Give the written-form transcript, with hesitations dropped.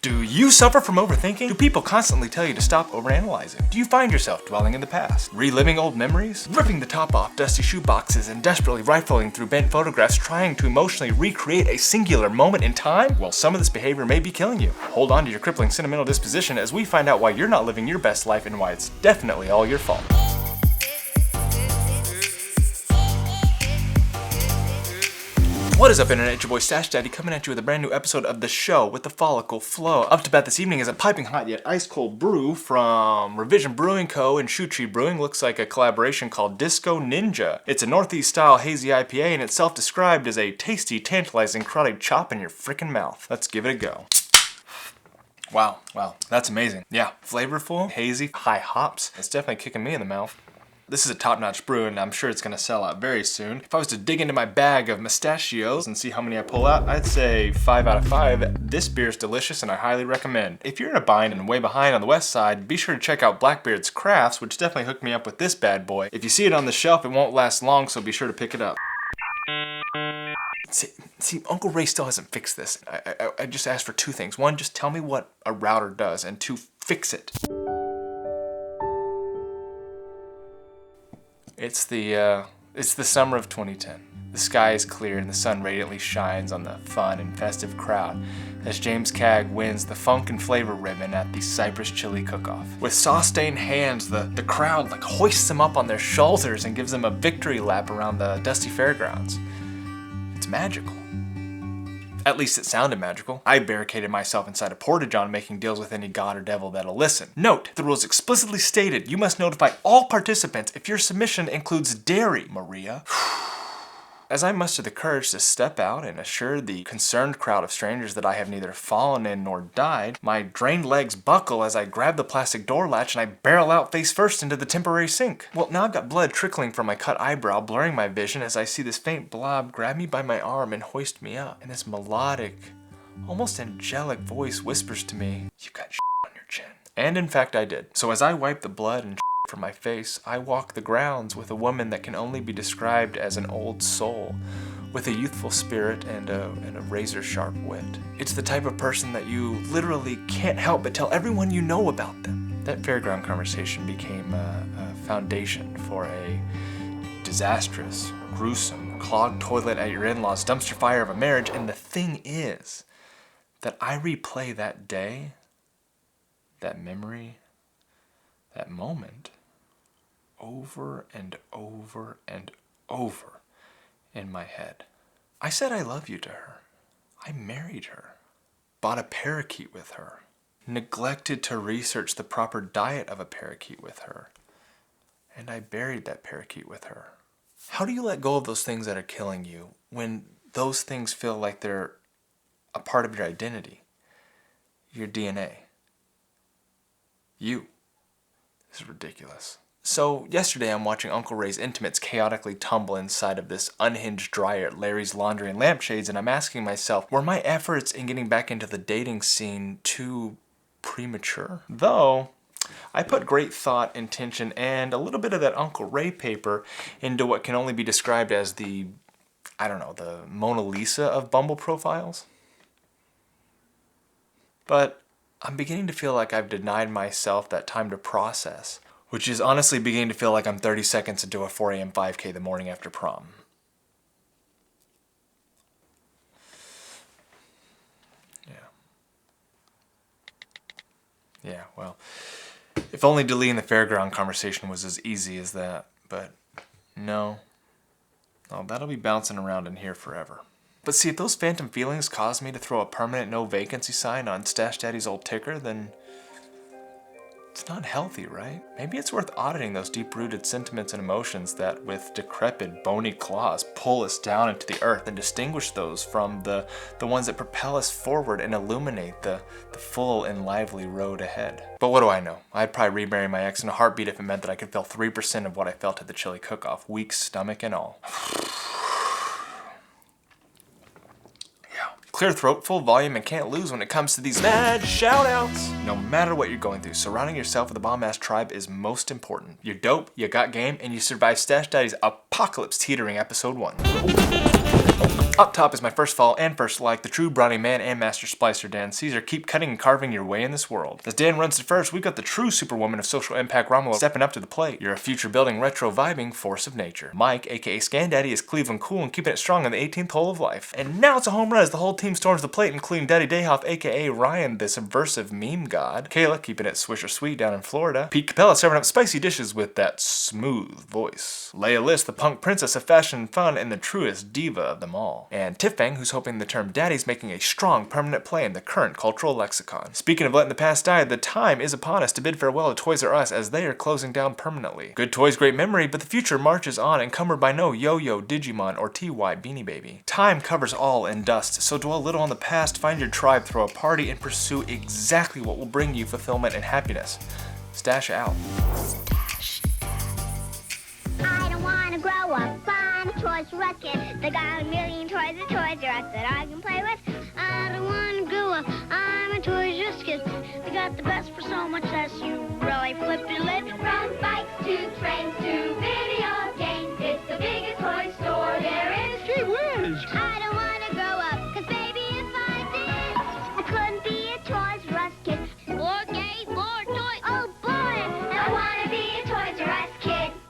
Do you suffer from overthinking? Do people constantly tell you to stop overanalyzing? Do you find yourself dwelling in the past, reliving old memories, ripping the top off dusty shoe boxes and desperately rifling through bent photographs trying to emotionally recreate a singular moment in time? Well, some of this behavior may be killing you. Hold on to your crippling sentimental disposition as we find out why you're not living your best life and why it's definitely all your fault. What is up, Internet? It's your boy Stache Daddy coming at you with a brand new episode of the show with the follicle flow. Up to bat this evening is a piping hot yet ice cold brew from Revision Brewing Co. and Shoe Tree Brewing. Looks like a collaboration called Disco Ninja. It's a Northeast style hazy IPA and it's self-described as a tasty, tantalizing carotid chop in your frickin' mouth. Let's give it a go. Wow, that's amazing. Yeah, flavorful, hazy, high hops. It's definitely kicking me in the mouth. This is a top-notch brew, and I'm sure it's gonna sell out very soon. If I was to dig into my bag of mustachios and see how many I pull out, I'd say 5 out of 5. This beer is delicious, and I highly recommend. If you're in a bind and way behind on the west side, be sure to check out Blackbeard's Crafts, which definitely hooked me up with this bad boy. If you see it on the shelf, it won't last long, so be sure to pick it up. See, Uncle Ray still hasn't fixed this. I just asked for two things. One, just tell me what a router does, and two, fix it. It's the summer of 2010. The sky is clear and the sun radiantly shines on the fun and festive crowd as James Cagg wins the funk and flavor ribbon at the Cypress Chili Cook-Off. With sauce-stained hands, the crowd hoists him up on their shoulders and gives him a victory lap around the dusty fairgrounds. It's magical. At least it sounded magical. I barricaded myself inside a porta-john making deals with any god or devil that'll listen. Note, the rules explicitly stated you must notify all participants if your submission includes dairy, Maria. As I muster the courage to step out and assure the concerned crowd of strangers that I have neither fallen in nor died, my drained legs buckle as I grab the plastic door latch and I barrel out face first into the temporary sink. Well, now I've got blood trickling from my cut eyebrow, blurring my vision as I see this faint blob grab me by my arm and hoist me up. And this melodic, almost angelic voice whispers to me, "You got shit on your chin." And in fact I did. So as I wipe the blood and from my face, I walk the grounds with a woman that can only be described as an old soul, with a youthful spirit and a razor-sharp wit. It's the type of person that you literally can't help but tell everyone you know about them. That fairground conversation became a foundation for a disastrous, gruesome, clogged toilet at your in-laws, dumpster fire of a marriage, and the thing is that I replay that day, that memory, that moment, over and over and over in my head. I said I love you to her. I married her. Bought a parakeet with her. Neglected to research the proper diet of a parakeet with her. And I buried that parakeet with her. How do you let go of those things that are killing you when those things feel like they're a part of your identity? Your DNA. You. This is ridiculous. So yesterday I'm watching Uncle Ray's intimates chaotically tumble inside of this unhinged dryer at Larry's Laundry and Lampshades, and I'm asking myself, were my efforts in getting back into the dating scene too premature? Though, I put great thought, intention, and a little bit of that Uncle Ray paper into what can only be described as the Mona Lisa of Bumble profiles. But I'm beginning to feel like I've denied myself that time to process, which is honestly beginning to feel like I'm 30 seconds into a 4 a.m. 5K the morning after prom. Yeah, well, if only deleting the fairground conversation was as easy as that, but no. Oh, that'll be bouncing around in here forever. But see, if those phantom feelings caused me to throw a permanent no vacancy sign on Stache Daddy's old ticker, then it's not healthy, right? Maybe it's worth auditing those deep-rooted sentiments and emotions that, with decrepit, bony claws, pull us down into the earth and distinguish those from the ones that propel us forward and illuminate the full and lively road ahead. But what do I know? I'd probably remarry my ex in a heartbeat if it meant that I could feel 3% of what I felt at the chili cook-off, weak stomach and all. Clear throat, full volume, and can't lose when it comes to these mad shout-outs. No matter what you're going through, surrounding yourself with a bomb-ass tribe is most important. You're dope, you got game, and you survived Stache Daddy's Apocalypse Teetering Episode 1. Up top is my first follow and first like, the true Brownie Man and Master Splicer Dan Caesar. Keep cutting and carving your way in this world. As Dan runs to first, we've got the true superwoman of social impact Romulo stepping up to the plate. You're a future building, retro vibing force of nature. Mike, aka Scan Daddy, is Cleveland cool and keeping it strong on the 18th hole of life. And now it's a home run as the whole team storms the plate, including Daddy Dayhoff, aka Ryan, the subversive meme god. Kayla keeping it swish or sweet down in Florida. Pete Capella serving up spicy dishes with that smooth voice. Leia List, the punk princess of fashion and fun and the truest diva of them all. And Tiffang, who's hoping the term daddy's making a strong permanent play in the current cultural lexicon. Speaking of letting the past die, the time is upon us to bid farewell to Toys R Us as they are closing down permanently. Good toys, great memory, but the future marches on encumbered by no Yo-Yo, Digimon, or TY Beanie Baby. Time covers all in dust, so dwell little on the past, find your tribe, throw a party, and pursue exactly what will bring you fulfillment and happiness. Stache out. I don't want to grow up, I'm a Toys R Us kid. They got a million toys at Toys R Us that I can play with. I don't want to grow up, I'm a Toys R Us kid. They got the best for so much less, you